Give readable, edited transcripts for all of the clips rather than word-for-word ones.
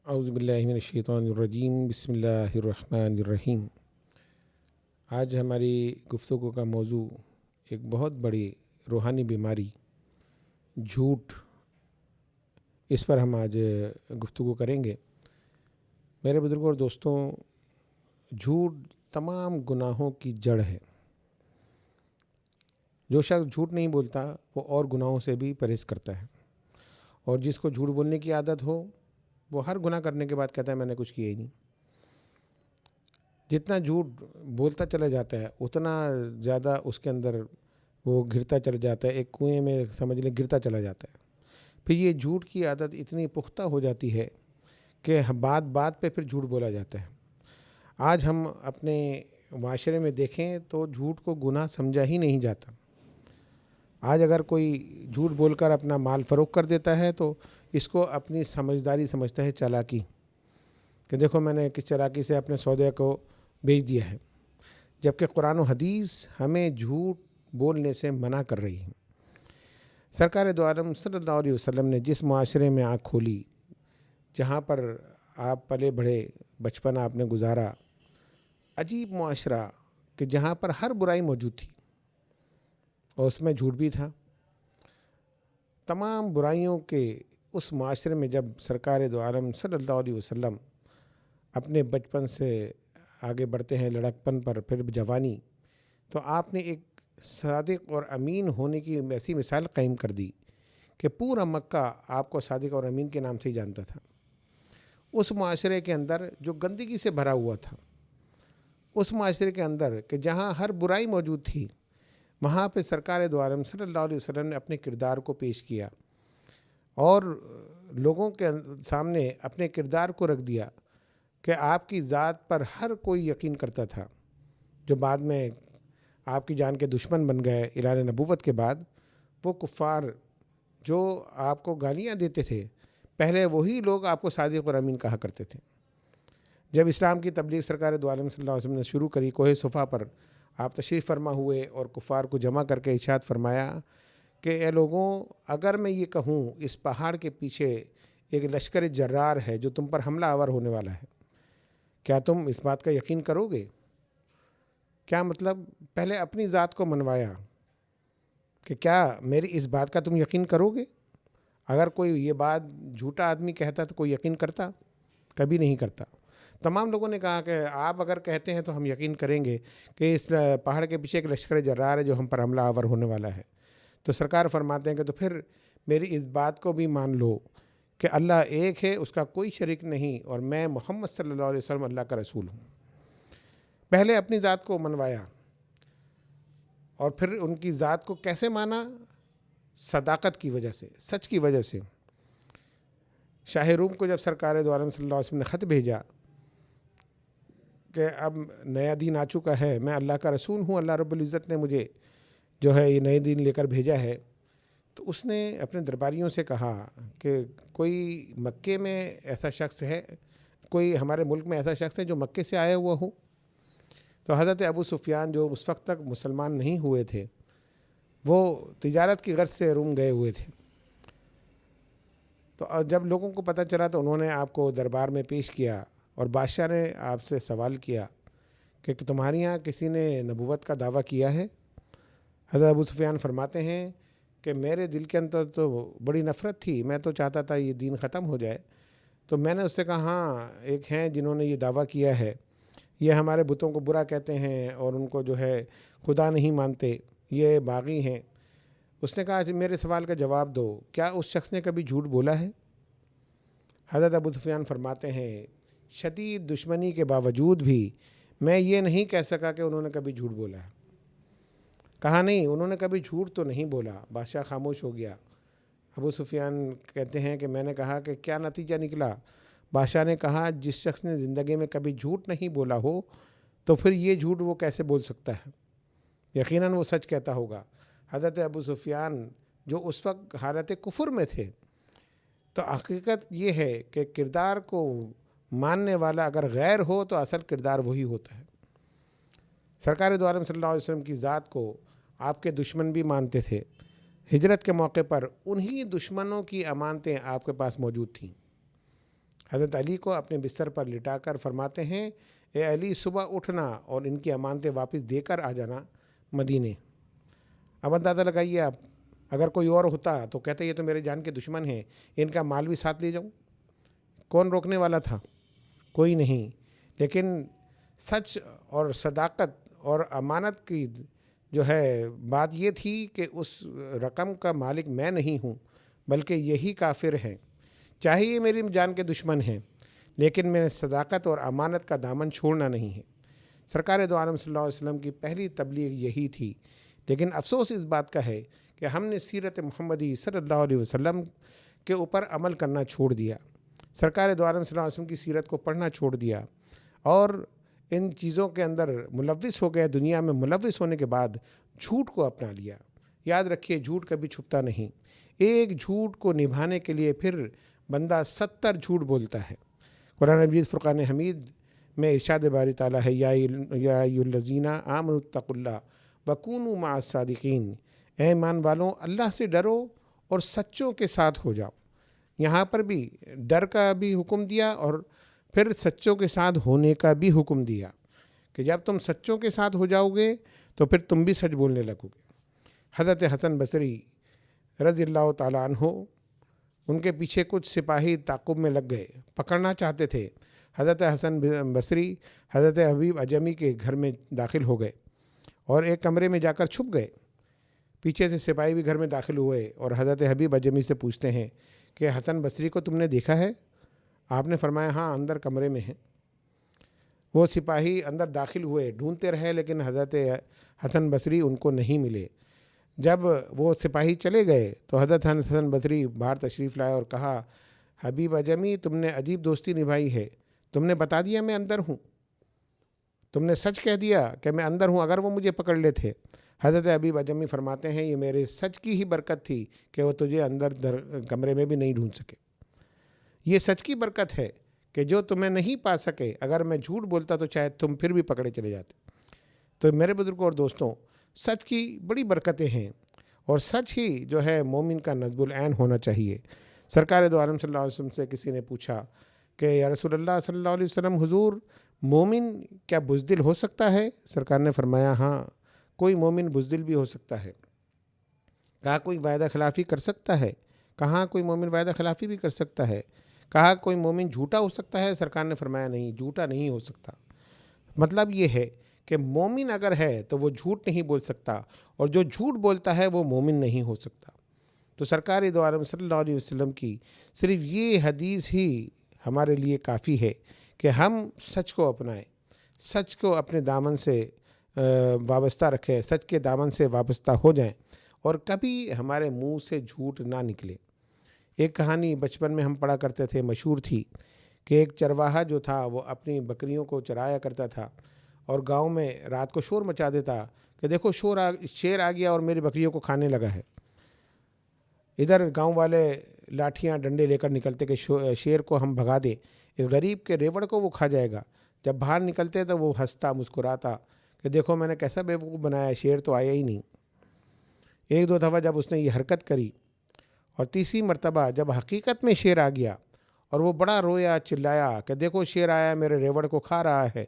اعوذ باللہ من الشیطان الرجیم، بسم اللہ الرحمن الرحیم۔ آج ہماری گفتگو کا موضوع ایک بہت بڑی روحانی بیماری جھوٹ، اس پر ہم آج گفتگو کریں گے۔ میرے بزرگوں اور دوستوں، جھوٹ تمام گناہوں کی جڑ ہے۔ جو شخص جھوٹ نہیں بولتا وہ اور گناہوں سے بھی پرہیز کرتا ہے، اور جس کو جھوٹ بولنے کی عادت ہو وہ ہر گناہ کرنے کے بعد کہتا ہے میں نے کچھ کیا ہی نہیں۔ جتنا جھوٹ بولتا چلا جاتا ہے اتنا زیادہ اس کے اندر وہ گرتا چلا جاتا ہے، ایک کنویں میں سمجھ لیں گرتا چلا جاتا ہے۔ پھر یہ جھوٹ کی عادت اتنی پختہ ہو جاتی ہے کہ بات بات پہ پھر جھوٹ بولا جاتا ہے۔ آج ہم اپنے معاشرے میں دیکھیں تو جھوٹ کو گناہ سمجھا ہی نہیں جاتا۔ آج اگر کوئی جھوٹ بول کر اپنا مال فروخت کر دیتا ہے تو اس کو اپنی سمجھداری سمجھتا ہے، چالاکی، کہ دیکھو میں نے کس چالاکی سے اپنے سودے کو بیچ دیا ہے، جبکہ قرآن و حدیث ہمیں جھوٹ بولنے سے منع کر رہی ہے۔ سرکار دو عالم صلی اللہ علیہ وسلم نے جس معاشرے میں آنکھ کھولی، جہاں پر آپ پلے بڑھے، بچپن آپ نے گزارا، عجیب معاشرہ کہ جہاں پر ہر برائی موجود تھی اور اس میں جھوٹ بھی تھا۔ تمام برائیوں کے اس معاشرے میں جب سرکار دو عالم صلی اللہ علیہ وسلم اپنے بچپن سے آگے بڑھتے ہیں لڑکپن پر، پھر جوانی، تو آپ نے ایک صادق اور امین ہونے کی ایسی مثال قائم کر دی کہ پورا مکہ آپ کو صادق اور امین کے نام سے ہی جانتا تھا۔ اس معاشرے کے اندر جو گندگی سے بھرا ہوا تھا، اس معاشرے کے اندر کہ جہاں ہر برائی موجود تھی، وہاں پہ سرکار دو عالم صلی اللہ علیہ وسلم نے اپنے کردار کو پیش کیا اور لوگوں کے سامنے اپنے کردار کو رکھ دیا کہ آپ کی ذات پر ہر کوئی یقین کرتا تھا۔ جو بعد میں آپ کی جان کے دشمن بن گئے اعلان نبوت کے بعد، وہ کفار جو آپ کو گالیاں دیتے تھے، پہلے وہی لوگ آپ کو صادق اور امین کہا کرتے تھے۔ جب اسلام کی تبلیغ سرکار دو عالم صلی اللہ علیہ وسلم نے شروع کری، کوہ صفا پر آپ تشریف فرما ہوئے اور کفار کو جمع کر کے ارشاد فرمایا کہ اے لوگوں، اگر میں یہ کہوں اس پہاڑ کے پیچھے ایک لشکر جرار ہے جو تم پر حملہ آور ہونے والا ہے، کیا تم اس بات کا یقین کرو گے؟ کیا مطلب؟ پہلے اپنی ذات کو منوایا کہ کیا میری اس بات کا تم یقین کرو گے؟ اگر کوئی یہ بات جھوٹا آدمی کہتا تو کوئی یقین کرتا؟ کبھی نہیں کرتا۔ تمام لوگوں نے کہا کہ آپ اگر کہتے ہیں تو ہم یقین کریں گے کہ اس پہاڑ کے پیچھے ایک لشکر جرار ہے جو ہم پر حملہ آور ہونے والا ہے۔ تو سرکار فرماتے ہیں کہ تو پھر میری اس بات کو بھی مان لو کہ اللہ ایک ہے، اس کا کوئی شریک نہیں، اور میں محمد صلی اللہ علیہ وسلم اللہ کا رسول ہوں۔ پہلے اپنی ذات کو منوایا، اور پھر ان کی ذات کو کیسے مانا؟ صداقت کی وجہ سے، سچ کی وجہ سے۔ شاہ روم کو جب سرکار دو عالم صلی اللہ علیہ وسلم نے خط بھیجا کہ اب نیا دین آ چکا ہے، میں اللہ کا رسول ہوں، اللہ رب العزت نے مجھے جو ہے یہ نئے دین لے کر بھیجا ہے، تو اس نے اپنے درباریوں سے کہا کہ کوئی مکے میں ایسا شخص ہے، کوئی ہمارے ملک میں ایسا شخص ہے جو مکے سے آیا ہوا ہو؟ تو حضرت ابو سفیان جو اس وقت تک مسلمان نہیں ہوئے تھے، وہ تجارت کی غرض سے روم گئے ہوئے تھے۔ تو جب لوگوں کو پتہ چلا تو انہوں نے آپ کو دربار میں پیش کیا، اور بادشاہ نے آپ سے سوال کیا کہ تمہارے یہاں کسی نے نبوت کا دعویٰ کیا ہے؟ حضرت ابو سفیان فرماتے ہیں کہ میرے دل کے اندر تو بڑی نفرت تھی، میں تو چاہتا تھا یہ دین ختم ہو جائے۔ تو میں نے اس سے کہا ہاں، ایک ہیں جنہوں نے یہ دعویٰ کیا ہے، یہ ہمارے بتوں کو برا کہتے ہیں اور ان کو جو ہے خدا نہیں مانتے، یہ باغی ہیں۔ اس نے کہا میرے سوال کا جواب دو، کیا اس شخص نے کبھی جھوٹ بولا ہے؟ حضرت ابو سفیان فرماتے ہیں شدید دشمنی کے باوجود بھی میں یہ نہیں کہہ سکا کہ انہوں نے کبھی جھوٹ بولا ہے۔ کہا نہیں، انہوں نے کبھی جھوٹ تو نہیں بولا۔ بادشاہ خاموش ہو گیا۔ ابو سفیان کہتے ہیں کہ میں نے کہا کہ کیا نتیجہ نکلا؟ بادشاہ نے کہا جس شخص نے زندگی میں کبھی جھوٹ نہیں بولا ہو تو پھر یہ جھوٹ وہ کیسے بول سکتا ہے؟ یقیناً وہ سچ کہتا ہوگا۔ حضرت ابو سفیان جو اس وقت حالت کفر میں تھے، تو حقیقت یہ ہے کہ کردار کو ماننے والا اگر غیر ہو تو اصل کردار وہی ہوتا ہے۔ سرکار دو عالم صلی اللہ علیہ وسلم کی ذات کو آپ کے دشمن بھی مانتے تھے۔ ہجرت کے موقع پر انہی دشمنوں کی امانتیں آپ کے پاس موجود تھیں۔ حضرت علی کو اپنے بستر پر لٹا کر فرماتے ہیں، اے علی صبح اٹھنا اور ان کی امانتیں واپس دے کر آ جانا مدینے۔ اب اندازہ لگائیے آپ، اگر کوئی اور ہوتا تو کہتے یہ تو میرے جان کے دشمن ہیں، ان کا مال بھی ساتھ لے جاؤں، کون روکنے والا تھا؟ کوئی نہیں۔ لیکن سچ اور صداقت اور امانت کی جو ہے بات یہ تھی کہ اس رقم کا مالک میں نہیں ہوں بلکہ یہی کافر ہیں، چاہے یہ میری جان کے دشمن ہیں، لیکن میں نے صداقت اور امانت کا دامن چھوڑنا نہیں ہے۔ سرکار دو عالم صلی اللہ علیہ وسلم کی پہلی تبلیغ یہی تھی، لیکن افسوس اس بات کا ہے کہ ہم نے سیرت محمدی صلی اللہ علیہ وسلم کے اوپر عمل کرنا چھوڑ دیا، سرکار دو عالم صلی اللہ علیہ وسلم کی سیرت کو پڑھنا چھوڑ دیا اور ان چیزوں کے اندر ملوث ہو گئے۔ دنیا میں ملوث ہونے کے بعد جھوٹ کو اپنا لیا۔ یاد رکھیے، جھوٹ کبھی چھپتا نہیں، ایک جھوٹ کو نبھانے کے لیے پھر بندہ 70 جھوٹ بولتا ہے۔ قرآن مجید فرقان حمید میں ارشاد باری تعالیٰ ہے، یا ایھا الذین آمنوا اتقوا اللہ وکونوا مع الصادقین، اے ایمان والوں اللہ سے ڈرو اور سچوں کے ساتھ ہو جاؤ۔ یہاں پر بھی ڈر کا بھی حکم دیا اور پھر سچوں کے ساتھ ہونے کا بھی حکم دیا کہ جب تم سچوں کے ساتھ ہو جاؤ گے تو پھر تم بھی سچ بولنے لگو گے۔ حضرت حسن بصری رضی اللہ تعالیٰ عنہ، ان کے پیچھے کچھ سپاہی تعاقب میں لگ گئے، پکڑنا چاہتے تھے۔ حضرت حسن بصری حضرت حبیب اجمی کے گھر میں داخل ہو گئے اور ایک کمرے میں جا کر چھپ گئے۔ پیچھے سے سپاہی بھی گھر میں داخل ہوئے اور حضرت حبیب اجمی سے پوچھتے ہیں کہ حسن بصری کو تم نے دیکھا ہے؟ آپ نے فرمایا ہاں، اندر کمرے میں ہیں۔ وہ سپاہی اندر داخل ہوئے، ڈھونڈتے رہے لیکن حضرت حسن بصری ان کو نہیں ملے۔ جب وہ سپاہی چلے گئے تو حضرت حسن بصری باہر تشریف لائے اور کہا، حبیب اجمی تم نے عجیب دوستی نبھائی ہے، تم نے بتا دیا میں اندر ہوں، تم نے سچ کہہ دیا کہ میں اندر ہوں، اگر وہ مجھے پکڑ لیتے۔ حضرت حبیب اجمی فرماتے ہیں، یہ میرے سچ کی ہی برکت تھی کہ وہ تجھے اندر کمرے میں بھی نہیں ڈھونڈ سکے۔ یہ سچ کی برکت ہے کہ جو تمہیں نہیں پا سکے، اگر میں جھوٹ بولتا تو شاید تم پھر بھی پکڑے چلے جاتے۔ تو میرے بزرگوں اور دوستوں، سچ کی بڑی برکتیں ہیں اور سچ ہی جو ہے مومن کا نصب العین ہونا چاہیے۔ سرکار دو عالم صلی اللہ علیہ وسلم سے کسی نے پوچھا کہ یا رسول اللہ صلی اللہ علیہ وسلم، حضور مومن کیا بزدل ہو سکتا ہے؟ سرکار نے فرمایا ہاں، کوئی مومن بزدل بھی ہو سکتا ہے۔ کہا کوئی وعدہ خلافی کر سکتا ہے؟ کہاں کوئی مومن وعدہ خلافی بھی کر سکتا ہے؟ کہا کوئی مومن جھوٹا ہو سکتا ہے؟ سرکار نے فرمایا نہیں، جھوٹا نہیں ہو سکتا۔ مطلب یہ ہے کہ مومن اگر ہے تو وہ جھوٹ نہیں بول سکتا، اور جو جھوٹ بولتا ہے وہ مومن نہیں ہو سکتا۔ تو سرکار دو عالم صلی اللہ علیہ وسلم کی صرف یہ حدیث ہی ہمارے لیے کافی ہے کہ ہم سچ کو اپنائیں، سچ کو اپنے دامن سے وابستہ رکھیں، سچ کے دامن سے وابستہ ہو جائیں اور کبھی ہمارے منہ سے جھوٹ نہ نکلے۔ ایک کہانی بچپن میں ہم پڑھا کرتے تھے، مشہور تھی کہ ایک چرواہا جو تھا وہ اپنی بکریوں کو چرایا کرتا تھا اور گاؤں میں رات کو شور مچا دیتا کہ دیکھو شیر آ گیا اور میری بکریوں کو کھانے لگا ہے۔ ادھر گاؤں والے لاٹھیاں ڈنڈے لے کر نکلتے کہ شیر کو ہم بھگا دیں، اس غریب کے ریوڑ کو وہ کھا جائے گا۔ جب باہر نکلتے تو وہ ہنستا مسکراتا کہ دیکھو میں نے کیسا بیوقوف بنایا، شیر تو آیا ہی نہیں۔ ایک دو دفعہ جب اس نے یہ حرکت کری اور تیسری مرتبہ جب حقیقت میں شیر آ گیا اور وہ بڑا رویا، چلایا کہ دیکھو شیر آیا میرے ریوڑ کو کھا رہا ہے،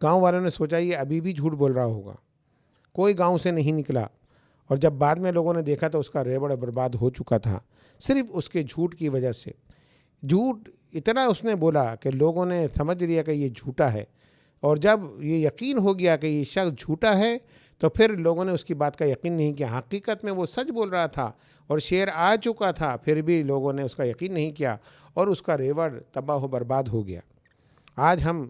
گاؤں والوں نے سوچا یہ ابھی بھی جھوٹ بول رہا ہوگا، کوئی گاؤں سے نہیں نکلا، اور جب بعد میں لوگوں نے دیکھا تو اس کا ریوڑ برباد ہو چکا تھا، صرف اس کے جھوٹ کی وجہ سے۔ جھوٹ اتنا اس نے بولا کہ لوگوں نے سمجھ لیا کہ یہ جھوٹا ہے، اور جب یہ یقین ہو گیا کہ یہ شخص جھوٹا ہے تو پھر لوگوں نے اس کی بات کا یقین نہیں کیا۔ حقیقت میں وہ سچ بول رہا تھا اور شیر آ چکا تھا، پھر بھی لوگوں نے اس کا یقین نہیں کیا اور اس کا ریوڑ تباہ و برباد ہو گیا۔ آج ہم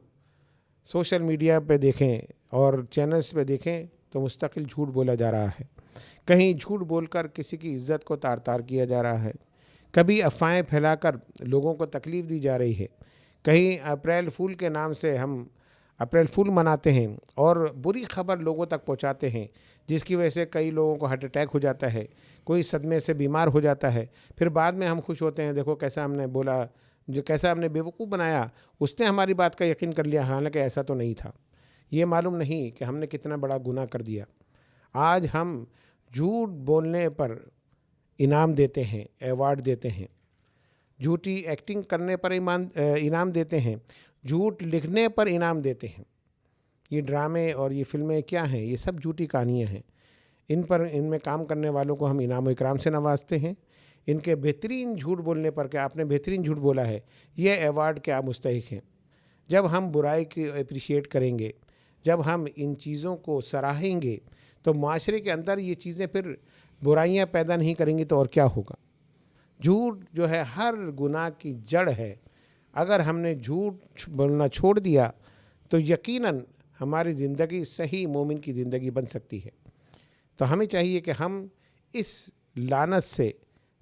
سوشل میڈیا پہ دیکھیں اور چینلز پہ دیکھیں تو مستقل جھوٹ بولا جا رہا ہے، کہیں جھوٹ بول کر کسی کی عزت کو تار تار کیا جا رہا ہے، کبھی افواہیں پھیلا کر لوگوں کو تکلیف دی جا رہی ہے، کہیں اپریل فول کے نام سے ہم اپریل فول مناتے ہیں اور بری خبر لوگوں تک پہنچاتے ہیں، جس کی وجہ سے کئی لوگوں کو ہارٹ اٹیک ہو جاتا ہے، کوئی صدمے سے بیمار ہو جاتا ہے، پھر بعد میں ہم خوش ہوتے ہیں دیکھو کیسا ہم نے بولا، جو کیسا ہم نے بیوقوف بنایا، اس نے ہماری بات کا یقین کر لیا، حالانکہ ایسا تو نہیں تھا۔ یہ معلوم نہیں کہ ہم نے کتنا بڑا گناہ کر دیا۔ آج ہم جھوٹ بولنے پر انعام دیتے ہیں، ایوارڈ دیتے ہیں۔ جھوٹی ایکٹنگ کرنے پر انعام دیتے ہیں، جھوٹ لکھنے پر انعام دیتے ہیں۔ یہ ڈرامے اور یہ فلمیں کیا ہیں؟ یہ سب جھوٹی کہانیاں ہیں۔ ان میں کام کرنے والوں کو ہم انعام و اکرام سے نوازتے ہیں۔ ان کے بہترین جھوٹ بولنے پر کہ آپ نے بہترین جھوٹ بولا ہے، یہ ایوارڈ کے آپ مستحق ہیں۔ جب ہم برائی کی اپریشیٹ کریں گے، جب ہم ان چیزوں کو سراہیں گے، تو معاشرے کے اندر یہ چیزیں پھر برائیاں پیدا نہیں کریں گی تو اور کیا ہوگا؟ جھوٹ جو ہے ہر گناہ کی جڑ ہے۔ اگر ہم نے جھوٹ بولنا چھوڑ دیا تو یقیناً ہماری زندگی صحیح مومن کی زندگی بن سکتی ہے۔ تو ہمیں چاہیے کہ ہم اس لعنت سے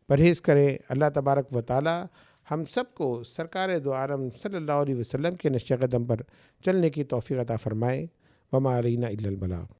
پرہیز کریں۔ اللہ تبارک و تعالی ہم سب کو سرکار دو عالم صلی اللہ علیہ وسلم کے نقش قدم پر چلنے کی توفیق عطا فرمائے۔ وما علینا الا البلاغ۔